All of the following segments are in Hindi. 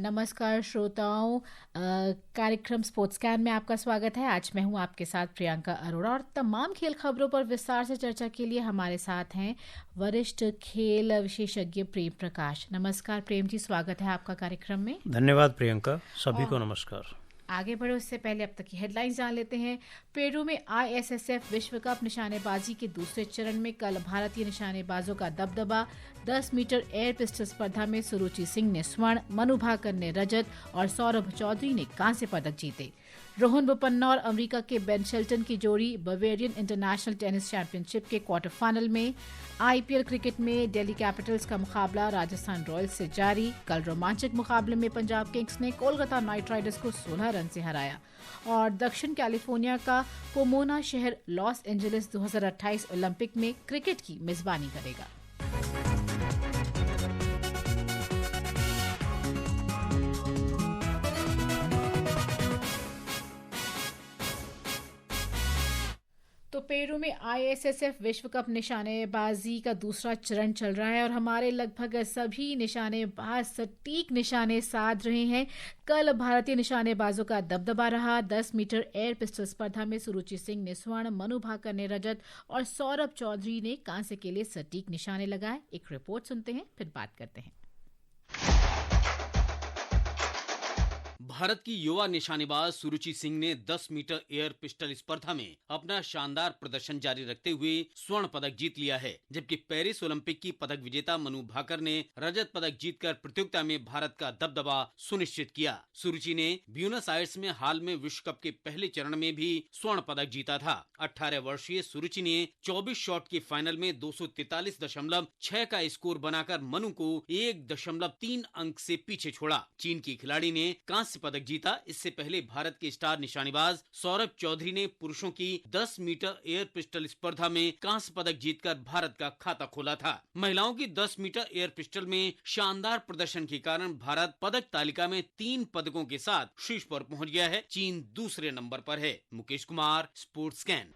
नमस्कार श्रोताओं, कार्यक्रम स्पोर्ट्स कैन में आपका स्वागत है। आज मैं हूं आपके साथ प्रियंका अरोड़ा और तमाम खेल खबरों पर विस्तार से चर्चा के लिए हमारे साथ हैं वरिष्ठ खेल विशेषज्ञ प्रेम प्रकाश। नमस्कार प्रेम जी, स्वागत है आपका कार्यक्रम में। धन्यवाद प्रियंका, सभी को नमस्कार। आगे बढ़े उससे पहले अब तक की हेडलाइंस जान लेते हैं। पेरू में ISSF विश्व कप निशानेबाजी के दूसरे चरण में कल भारतीय निशानेबाजों का दबदबा। 10 मीटर एयर पिस्टल स्पर्धा में सुरुचि सिंह ने स्वर्ण, मनु भाकर ने रजत और सौरभ चौधरी ने कांस्य पदक जीते। रोहन बोपन्ना और अमेरिका के बेन शेल्टन की जोड़ी बवेरियन इंटरनेशनल टेनिस चैंपियनशिप के क्वार्टर फाइनल में। IPL क्रिकेट में दिल्ली कैपिटल्स का मुकाबला राजस्थान रॉयल्स से जारी। कल रोमांचक मुकाबले में पंजाब किंग्स ने कोलकाता नाइट राइडर्स को 16 रन से हराया। और दक्षिण कैलिफोर्निया का पोमोना शहर लॉस एंजलिस 2028 ओलंपिक में क्रिकेट की मेजबानी करेगा। तो पेरू में ISSF विश्व कप निशानेबाजी का दूसरा चरण चल रहा है और हमारे लगभग सभी निशानेबाज सटीक निशाने साध रहे हैं। कल भारतीय निशानेबाजों का दबदबा रहा। 10 मीटर एयर पिस्टल स्पर्धा में सुरुचि सिंह ने स्वर्ण, मनु भाकर ने रजत और सौरभ चौधरी ने कांस्य के लिए सटीक निशाने लगाए। एक रिपोर्ट सुनते हैं, फिर बात करते हैं। भारत की युवा निशानेबाज सुरुचि सिंह ने 10 मीटर एयर पिस्टल स्पर्धा में अपना शानदार प्रदर्शन जारी रखते हुए स्वर्ण पदक जीत लिया है, जबकि पेरिस ओलंपिक की पदक विजेता मनु भाकर ने रजत पदक जीतकर प्रतियोगिता में भारत का दबदबा सुनिश्चित किया। सुरुचि ने ब्यूनस आयर्स में हाल में विश्व कप के पहले चरण में भी स्वर्ण पदक जीता था। 18 वर्षीय सुरुचि ने 24 शॉट के फाइनल में 243.6 का स्कोर बनाकर मनु को 1.3 अंक से पीछे छोड़ा। चीन की खिलाड़ी ने कांस्य पदक जीता। इससे पहले भारत के स्टार निशानेबाज सौरभ चौधरी ने पुरुषों की 10 मीटर एयर पिस्टल स्पर्धा में कांस्य पदक जीतकर भारत का खाता खोला था। महिलाओं की 10 मीटर एयर पिस्टल में शानदार प्रदर्शन के कारण भारत पदक तालिका में 3 पदकों के साथ शीर्ष पर पहुंच गया है। चीन दूसरे नंबर पर है। मुकेश कुमार, स्पोर्ट्स कैन।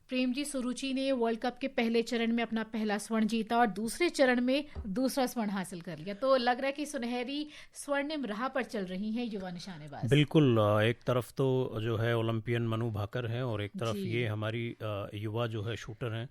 प्रेम जी, सुरुचि ने वर्ल्ड कप के पहले चरण में अपना पहला स्वर्ण जीता और दूसरे चरण में दूसरा स्वर्ण हासिल कर लिया। तो लग रहा है कि सुनहरी स्वर्णिम राह पर चल रही हैं युवा निशानेबाज। बिल्कुल, एक तरफ तो जो है ओलंपियन मनु भाकर हैं और एक तरफ ये हमारी युवा जो है शूटर हैं।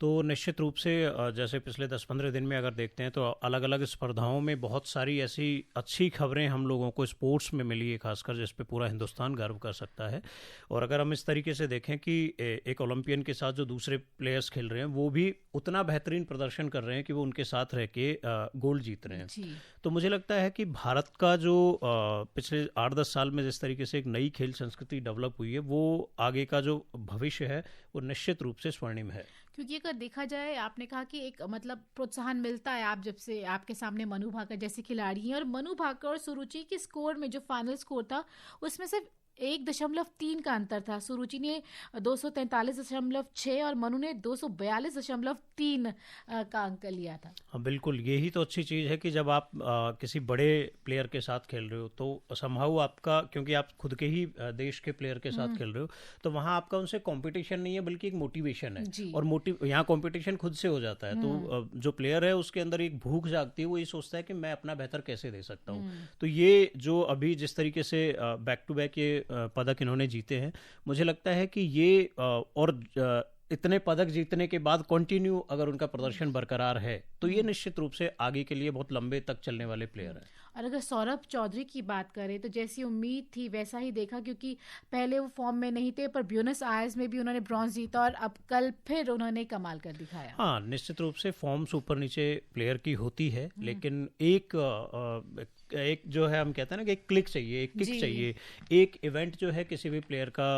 तो निश्चित रूप से जैसे पिछले 10-15 दिन में अगर देखते हैं तो अलग अलग स्पर्धाओं में बहुत सारी ऐसी अच्छी खबरें हम लोगों को स्पोर्ट्स में मिली है, खासकर जिस पे पूरा हिंदुस्तान गर्व कर सकता है। और अगर हम इस तरीके से देखें कि एक ओलंपियन के साथ जो दूसरे प्लेयर्स खेल रहे हैं वो भी उतना बेहतरीन प्रदर्शन कर रहे हैं कि वो उनके साथ रह के गोल्ड जीत रहे हैं। तो मुझे लगता है कि भारत का जो पिछले 8-10 साल में जिस तरीके से एक नई खेल संस्कृति डेवलप हुई है, वो आगे का जो भविष्य है वो निश्चित रूप से स्वर्णिम है। क्योंकि अगर देखा जाए, आपने कहा कि एक मतलब प्रोत्साहन मिलता है आप जब से आपके सामने मनु भाकर जैसे खिलाड़ी हैं, और मनु भाकर और सुरुचि के स्कोर में जो फाइनल स्कोर था उसमें सिर्फ 1.3 का अंतर था। सुरुचि ने 243.6 और मनु ने 242.3 का अंक लिया था। हाँ बिल्कुल, यही तो अच्छी चीज़ है कि जब आप किसी बड़े प्लेयर के साथ खेल रहे हो तो संभव आपका, क्योंकि आप खुद के ही देश के प्लेयर के साथ खेल रहे हो, तो वहाँ आपका उनसे कंपटीशन नहीं है बल्कि एक मोटिवेशन है। और यहाँ कंपटीशन खुद से हो जाता है। तो जो प्लेयर है उसके अंदर एक भूख जागती है, वो ये सोचता है कि मैं अपना बेहतर कैसे दे सकता हूँ। तो ये जो अभी जिस तरीके से बैक टू बैक ये पदक इन्होंने जीते हैं, मुझे लगता है कि ये और इतने पदक जीतने के बाद कंटिन्यू अगर उनका प्रदर्शन बरकरार है तो ये निश्चित रूप से आगे के लिए बहुत लंबे तक चलने वाले प्लेयर हैं। और अगर सौरभ चौधरी की बात करें तो जैसी उम्मीद थी वैसा ही देखा, क्योंकि पहले वो फॉर्म में नहीं थे, पर ब्यूनस आयर्स में भी उन्होंने ब्रॉन्ज जीता और अब कल फिर उन्होंने कमाल कर दिखाया। हाँ, निश्चित रूप से फॉर्म्स ऊपर नीचे प्लेयर की होती है, लेकिन एक जो है हम कहते हैं ना कि एक क्लिक चाहिए, एक किक चाहिए, एक इवेंट जो है किसी भी प्लेयर का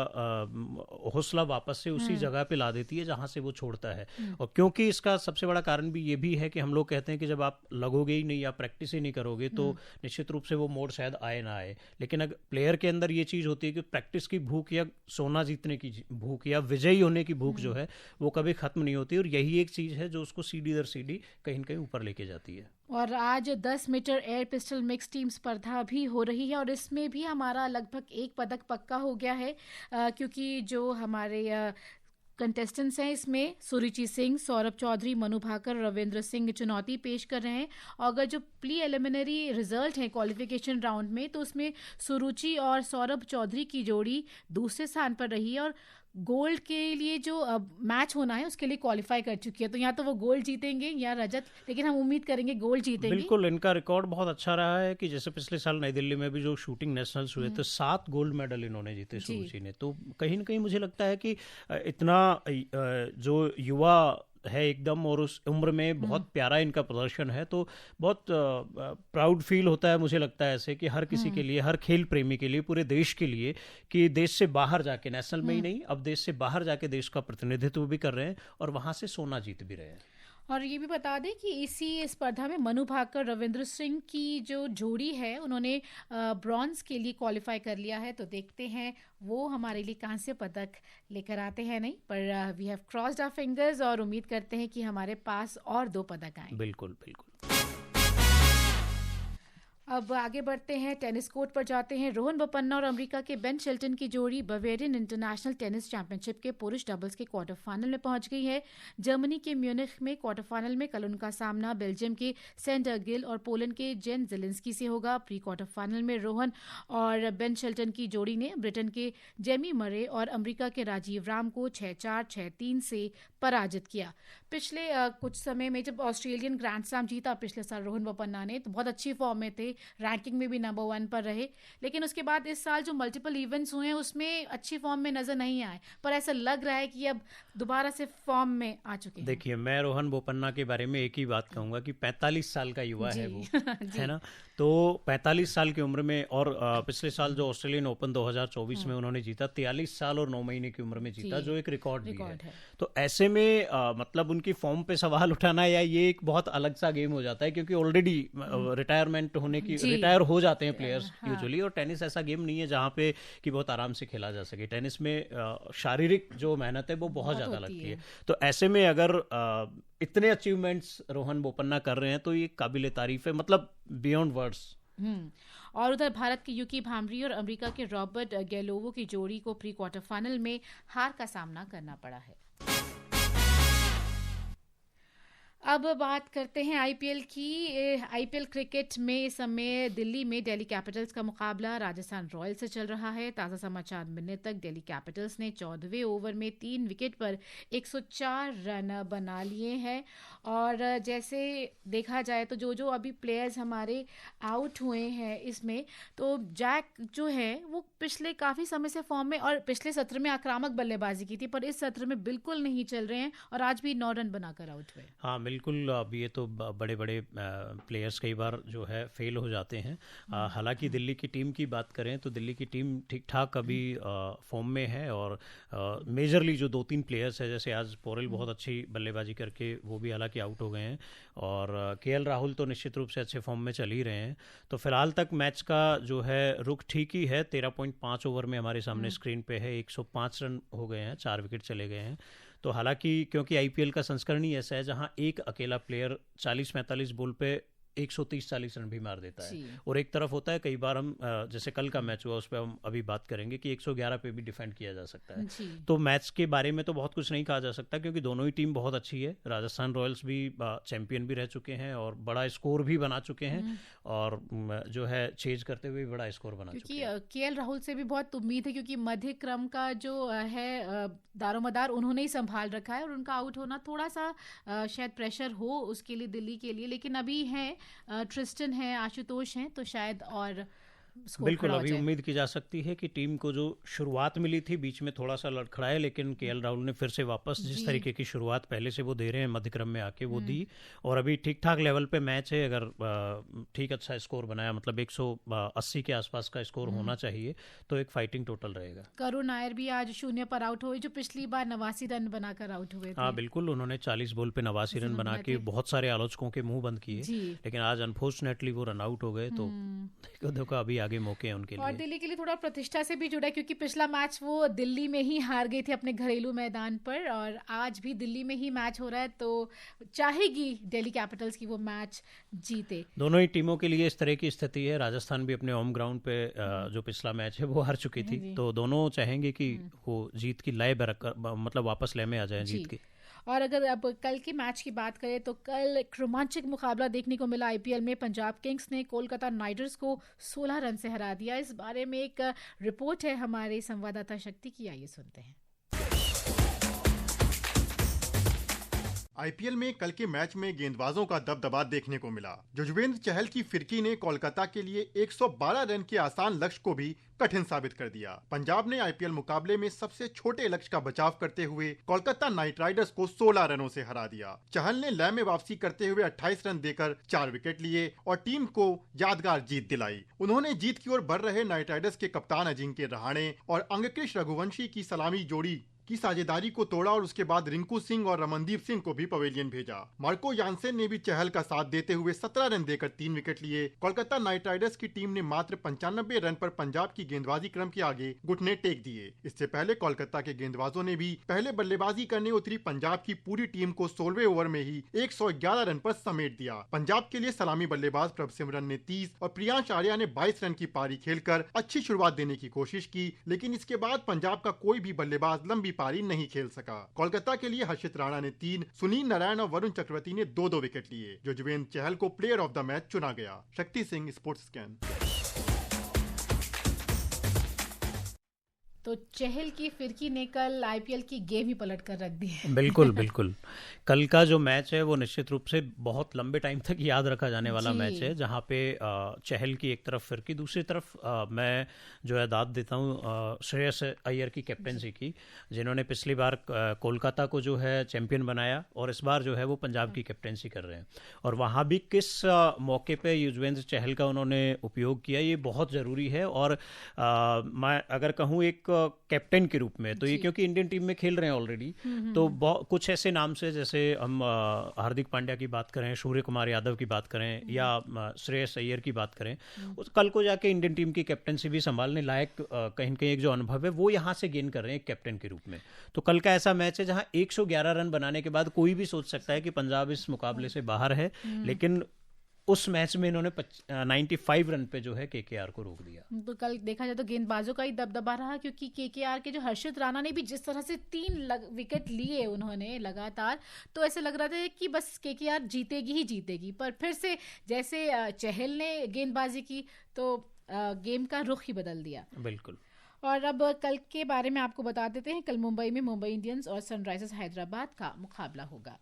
हौसला वापस से उसी जगह पे ला देती है जहां से वो छोड़ता है। और क्योंकि इसका सबसे बड़ा कारण भी ये भी है कि हम लोग कहते हैं कि जब आप लगोगे ही नहीं या प्रैक्टिस ही नहीं करोगे तो निश्चित रूप से वो मोड़ शायद आए ना आए। लेकिन अगर प्लेयर के अंदर ये चीज़ होती है कि प्रैक्टिस की भूख या सोना जीतने की भूख या विजयी होने की भूख जो है वो कभी खत्म नहीं होती, और यही एक चीज़ है जो उसको सीढ़ी दर सीढ़ी कहीं न कहीं ऊपर लेके जाती है। और आज 10 metre air pistol mix team स्पर्धा भी हो रही है और इसमें भी हमारा लगभग एक पदक पक्का हो गया है, क्योंकि जो हमारे कंटेस्टेंट्स हैं इसमें सुरुचि सिंह, सौरभ चौधरी, मनु भाकर, रविंद्र सिंह चुनौती पेश कर रहे हैं। और अगर जो प्री एलिमिनरी रिजल्ट है क्वालिफिकेशन राउंड में, तो उसमें सुरुचि और सौरभ चौधरी की जोड़ी दूसरे स्थान पर रही है और गोल्ड के लिए जो मैच होना है उसके लिए क्वालिफाई कर चुकी है। तो यहाँ तो वो गोल्ड जीतेंगे या रजत, लेकिन हम उम्मीद करेंगे गोल्ड जीतेंगे। बिल्कुल, इनका रिकॉर्ड बहुत अच्छा रहा है कि जैसे पिछले साल नई दिल्ली में भी जो शूटिंग नेशनल्स हुए थे 7 गोल्ड मेडल इन्होंने जीते सुरुचि ने। तो कहीं ना कहीं मुझे लगता है कि इतना जो युवा है एकदम और उस उम्र में बहुत प्यारा इनका प्रदर्शन है, तो बहुत प्राउड फील होता है मुझे लगता है ऐसे कि हर किसी के लिए, हर खेल प्रेमी के लिए, पूरे देश के लिए, कि देश से बाहर जाके, नेशनल में ही नहीं, अब देश से बाहर जाके देश का प्रतिनिधित्व भी कर रहे हैं और वहां से सोना जीत भी रहे हैं। और ये भी बता दें कि इसी स्पर्धा में मनु भाकर रविंद्र सिंह की जो जोड़ी है उन्होंने ब्रॉन्ज के लिए क्वालिफाई कर लिया है। तो देखते हैं वो हमारे लिए कांस्य पदक लेकर आते हैं नहीं, पर we have crossed our fingers और उम्मीद करते हैं कि हमारे पास और 2 पदक आए। बिल्कुल बिल्कुल। अब आगे बढ़ते हैं, टेनिस कोर्ट पर जाते हैं। रोहन बोपन्ना और अमेरिका के बेन शेल्टन की जोड़ी बवेरियन इंटरनेशनल टेनिस चैंपियनशिप के पुरुष डबल्स के क्वार्टर फाइनल में पहुंच गई है। जर्मनी के म्यूनिख में क्वार्टर फाइनल में कल उनका सामना बेल्जियम के सेंडर गिल और पोलैंड के जेन ज़ेलेंस्की से होगा। प्री क्वार्टर फाइनल में रोहन और बेन शेल्टन की जोड़ी ने ब्रिटेन के जेमी मरे और अमेरिका के राजीव राम को 6-4, 6-3 से पराजित किया। पिछले कुछ समय में जब ऑस्ट्रेलियन ग्रैंड स्लैम जीता पिछले साल रोहन बोपन्ना ने, तो बहुत अच्छी फॉर्म में थे, रैंकिंग में भी नंबर 1 पर रहे। लेकिन उसके बाद इस साल जो मल्टीपल इवेंट्स हुए हैं उसमें अच्छी फॉर्म में नजर नहीं आए, पर ऐसा लग रहा है कि अब दोबारा से फॉर्म में आ चुके हैं। देखिए, मैं रोहन बोपन्ना के बारे में एक ही बात कहूंगा कि 45 साल का युवा है वो है ना। तो 45 साल की उम्र में, और पिछले साल जो ऑस्ट्रेलियन ओपन 2024 में उन्होंने जीता, 43 साल और 9 महीने की उम्र में जीता, जो एक रिकॉर्ड भी है। तो ऐसे में मतलब उनकी फॉर्म पे सवाल उठाना या ये एक बहुत अलग सा गेम हो जाता है, क्योंकि ऑलरेडी रिटायरमेंट होने की, रिटायर हो जाते हैं प्लेयर्स यूजुअली। और टेनिस ऐसा गेम नहीं है जहाँ पे कि बहुत आराम से खेला जा सके। टेनिस में शारीरिक जो मेहनत है वो बहुत ज़्यादा लगती है। तो ऐसे में अगर इतने अचीवमेंट्स रोहन बोपन्ना कर रहे हैं तो ये काबिले तारीफ है, मतलब बियॉन्ड वर्ड्स। और उधर भारत के यूकी भाम्बरी और अमेरिका के रॉबर्ट गैलोवो की जोड़ी को प्री क्वार्टर फाइनल में हार का सामना करना पड़ा है। अब बात करते हैं आईपीएल की। आईपीएल क्रिकेट में इस समय दिल्ली में दिल्ली कैपिटल्स का मुकाबला राजस्थान रॉयल्स से चल रहा है। ताज़ा समाचार मिलने तक दिल्ली कैपिटल्स ने 14वें ओवर में 3 विकेट पर 104 रन बना लिए हैं। और जैसे देखा जाए तो जो अभी प्लेयर्स हमारे आउट हुए हैं इसमें, तो जैक जो है वो पिछले काफ़ी समय से फॉर्म में, और पिछले सत्र में आक्रामक बल्लेबाजी की थी, पर इस सत्र में बिल्कुल नहीं चल रहे हैं और आज भी 9 रन बनाकर आउट हुए। हाँ बिल्कुल, अब ये तो बड़े बड़े प्लेयर्स कई बार जो है फेल हो जाते हैं। हालांकि दिल्ली की टीम की बात करें तो दिल्ली की टीम ठीक ठाक अभी फॉर्म में है, और मेजरली जो 2-3 प्लेयर्स है, जैसे आज पोरेल बहुत अच्छी बल्लेबाजी करके वो भी हालांकि आउट हो गए हैं, और केएल राहुल तो निश्चित रूप से अच्छे फॉर्म में चल ही रहे हैं। तो फिलहाल तक मैच का जो है रुख ठीक ही है। 13.5 ओवर में हमारे सामने स्क्रीन पे है, 105 रन हो गए हैं, 4 विकेट चले गए हैं। तो हालांकि क्योंकि आईपीएल का संस्करण ही ऐसा है जहां एक अकेला प्लेयर 40-45 बॉल पे 130-40 रन भी मार देता है, और एक तरफ होता है कई बार हम जैसे कल का मैच हुआ उस पर हम अभी बात करेंगे कि 111 पे भी डिफेंड किया जा सकता है। तो मैच के बारे में तो बहुत कुछ नहीं कहा जा सकता, क्योंकि दोनों ही टीम बहुत अच्छी है। राजस्थान रॉयल्स भी चैंपियन भी रह चुके हैं और बड़ा स्कोर भी बना चुके हैं, और जो है चेज करते हुए बड़ा स्कोर बना चुके हैं। केएल राहुल से भी बहुत उम्मीद है, क्योंकि मध्य क्रम का जो है दारोमदार उन्होंने ही संभाल रखा है, और उनका आउट होना थोड़ा सा शायद प्रेशर हो उसके लिए, दिल्ली के लिए। लेकिन अभी है ट्रिस्टन है, आशुतोष हैं, तो शायद और बिल्कुल अभी उम्मीद की जा सकती है कि टीम को जो शुरुआत मिली थी बीच में थोड़ा सा लड़खड़ाए, लेकिन केएल राहुल ने फिर से वापस जिस तरीके की शुरुआत पहले से वो दे रहे हैं मध्य क्रम में आके वो दी, और अभी ठीक ठाक लेवल पे मैच है। अगर ठीक अच्छा स्कोर बनाया, मतलब 180 के आसपास का स्कोर होना चाहिए, तो एक फाइटिंग टोटल रहेगा। करुण नायर भी आज 0 पर आउट हुए, जो पिछली बार 89 रन बनाकर आउट हुए थे। हाँ बिल्कुल, उन्होंने 40 बॉल पे 89 रन बना के बहुत सारे आलोचकों के मुंह बंद किए, लेकिन आज अनफॉर्चुनेटली वो रन आउट हो गए। तो देखो अभी आगे मौके हैं उनके लिए। और दिल्ली के लिए थोड़ा प्रतिष्ठा से भी जुड़ा, क्योंकि पिछला मैच वो दिल्ली में ही हार गई थी अपने घरेलू मैदान पर, और आज भी दिल्ली में ही मैच हो रहा है, तो चाहेगी दिल्ली कैपिटल्स की वो मैच जीते। दोनों ही टीमों के लिए इस तरह की स्थिति है। राजस्थान भी अपने होम ग्राउंड पे जो पिछला मैच है वो हार चुकी थी, तो दोनों चाहेंगे कि वो जीत की लय मतलब वापस लय में आ जाए जीत की। और अगर अब कल के मैच की बात करें तो कल एक रोमांचक मुकाबला देखने को मिला आईपीएल में। पंजाब किंग्स ने कोलकाता नाइट राइडर्स को 16 रन से हरा दिया। इस बारे में एक रिपोर्ट है हमारे संवाददाता शक्ति की, आइए सुनते हैं। आईपीएल में कल के मैच में गेंदबाजों का दबदबा देखने को मिला। युजवेंद्र चहल की फिरकी ने कोलकाता के लिए 112 रन के आसान लक्ष्य को भी कठिन साबित कर दिया। पंजाब ने आईपीएल मुकाबले में सबसे छोटे लक्ष्य का बचाव करते हुए कोलकाता नाइट राइडर्स को 16 रनों से हरा दिया। चहल ने लय में वापसी करते हुए 28 रन देकर 4 विकेट लिए और टीम को यादगार जीत दिलाई। उन्होंने जीत की ओर बढ़ रहे नाइट राइडर्स के कप्तान अजिंक्य रहाणे और अंगकृष रघुवंशी की सलामी जोड़ी की साझेदारी को तोड़ा और उसके बाद रिंकू सिंह और रमनदीप सिंह को भी पवेलियन भेजा। मार्को यानसेन ने भी चहल का साथ देते हुए 17 रन देकर 3 विकेट लिए। कोलकाता नाइट राइडर्स की टीम ने मात्र 95 रन पर पंजाब की गेंदबाजी क्रम के आगे घुटने टेक दिए। इससे पहले कोलकाता के गेंदबाजों ने भी पहले बल्लेबाजी करने उतरी पंजाब की पूरी टीम को 16वें ओवर में ही 111 रन पर समेट दिया। पंजाब के लिए सलामी बल्लेबाज प्रभसिमरन ने 30 और प्रियांश आर्या ने 22 रन की पारी खेलकर अच्छी शुरुआत देने की कोशिश की, लेकिन इसके बाद पंजाब का कोई भी बल्लेबाज लंबी पारी नहीं खेल सका। कोलकाता के लिए हर्षित राणा ने 3, सुनील नारायण और वरुण चक्रवर्ती ने 2-2 विकेट लिए। युजवेंद्र चहल को प्लेयर ऑफ द मैच चुना गया। Shakti Singh, sports scan. तो चहल की फिरकी ने कल आईपीएल की गेम ही पलट कर रख दी है। बिल्कुल बिल्कुल। कल का जो मैच है वो निश्चित रूप से बहुत लंबे टाइम तक याद रखा जाने वाला मैच है, जहाँ पे चहल की एक तरफ फिरकी, दूसरी तरफ मैं जो है दाद देता हूँ श्रेयस अय्यर की कैप्टनसी की, जिन्होंने पिछली बार कोलकाता को जो है चैंपियन बनाया और इस बार जो है वो पंजाब की कैप्टनसी कर रहे हैं। और वहाँ भी किस मौके पे युजवेंद्र चहल का उन्होंने उपयोग किया, ये बहुत ज़रूरी है। और मैं अगर कहूँ एक कैप्टन के रूप में, तो ये क्योंकि इंडियन टीम में खेल रहे हैं ऑलरेडी, तो कुछ ऐसे नाम से, जैसे हम हार्दिक पांड्या की बात करें, सूर्य कुमार यादव की बात करें या श्रेयस अय्यर की बात करें, कल को जाके इंडियन टीम की कैप्टनसी भी संभालने लायक कहीं न कहीं एक जो अनुभव है वो यहाँ से गेन कर रहे हैं कैप्टन के रूप में। तो कल का ऐसा मैच है जहाँ 111 रन बनाने के बाद कोई भी सोच सकता है कि पंजाब इस मुकाबले से बाहर है, लेकिन उस मैच में इन्होंने 95 रन पे जो है केकेआर को रोक दिया। तो कल देखा जाए तो गेंदबाजों का ही दबदबा रहा, क्योंकि केकेआर के जो हर्षित राणा ने भी जिस तरह से 3 विकेट लिए उन्होंने लगातार, तो ऐसे लग रहा था कि बस केकेआर जीतेगी ही जीतेगी। पर फिर से जैसे चहल ने गेंदबाजी की तो गेम का रुख ही बदल दिया। बिल्कुल। और अब कल के बारे में आपको बता देते हैं। कल मुंबई में मुंबई इंडियंस और सनराइजर्स हैदराबाद का मुकाबला होगा।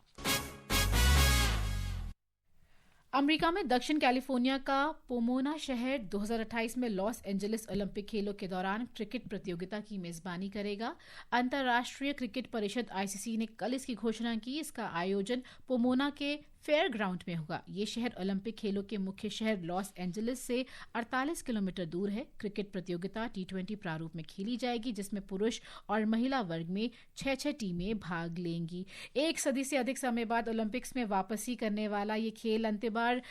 अमेरिका में दक्षिण कैलिफोर्निया का पोमोना शहर 2028 में लॉस एंजलिस ओलंपिक खेलों के दौरान क्रिकेट प्रतियोगिता की मेजबानी करेगा। अंतर्राष्ट्रीय क्रिकेट परिषद आईसीसी ने कल इसकी घोषणा की। इसका आयोजन पोमोना के फेयर ग्राउंड में होगा। ये शहर ओलंपिक खेलों के मुख्य शहर लॉस एंजलिस से 48 किलोमीटर दूर है। क्रिकेट प्रतियोगिता T20 प्रारूप में खेली जाएगी, जिसमें पुरुष और महिला वर्ग में 6-6 टीमें भाग लेंगी। 1 सदी से अधिक समय बाद ओलंपिक्स में वापसी करने वाला ये खेल अंतिम बार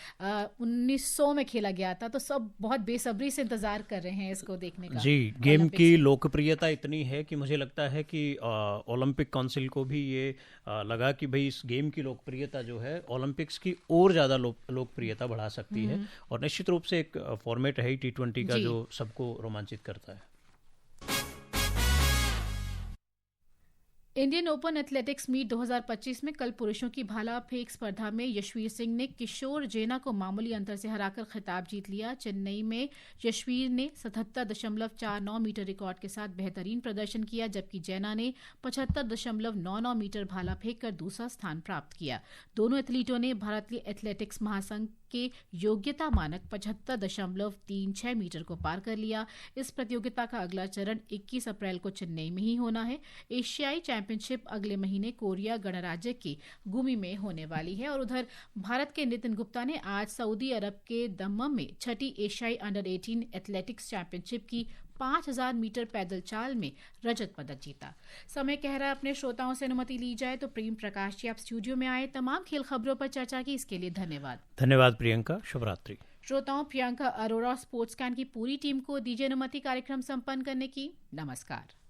1900 में खेला गया था, तो सब बहुत बेसब्री से इंतजार कर रहे हैं इसको देखने का। जी, गेम की लोकप्रियता इतनी है कि मुझे लगता है कि ओलंपिक काउंसिल को भी ये लगा कि भाई इस गेम की लोकप्रियता जो है ओलंपिक्स की और ज़्यादा लोकप्रियता बढ़ा सकती है। और निश्चित रूप से एक फॉर्मेट है T20 का जो सबको रोमांचित करता है। इंडियन ओपन एथलेटिक्स मीट 2025 में कल पुरुषों की भाला फेंक स्पर्धा में यशवीर सिंह ने किशोर जैना को मामूली अंतर से हराकर खिताब जीत लिया। चेन्नई में यशवीर ने 77.49 मीटर रिकॉर्ड के साथ बेहतरीन प्रदर्शन किया, जबकि जैना ने 75.99 मीटर भाला फेंक कर दूसरा स्थान प्राप्त किया। दोनों एथलीटों ने भारतीय एथलेटिक्स महासंघ के योग्यता मानक 75.36 मीटर को पार कर लिया। इस प्रतियोगिता का अगला चरण 21 अप्रैल को चेन्नई में ही होना है। एशियाई चैंपियनशिप अगले महीने कोरिया गणराज्य के गुमी में होने वाली है। और उधर भारत के नितिन गुप्ता ने आज सऊदी अरब के दम्मम में 6ठी एशियाई अंडर 18 एथलेटिक्स चैंपियनशिप की 5000 मीटर पैदल चाल में रजत पदक जीता। समय कह रहा है अपने श्रोताओं से अनुमति ली जाए तो प्रेम प्रकाश जी आप स्टूडियो में आए, तमाम खेल खबरों पर चर्चा की, इसके लिए धन्यवाद। धन्यवाद प्रियंका, शुभ रात्रि। श्रोताओं, प्रियंका अरोड़ा स्पोर्ट्स कैन की पूरी टीम को दीजिए अनुमति कार्यक्रम संपन्न करने की। नमस्कार।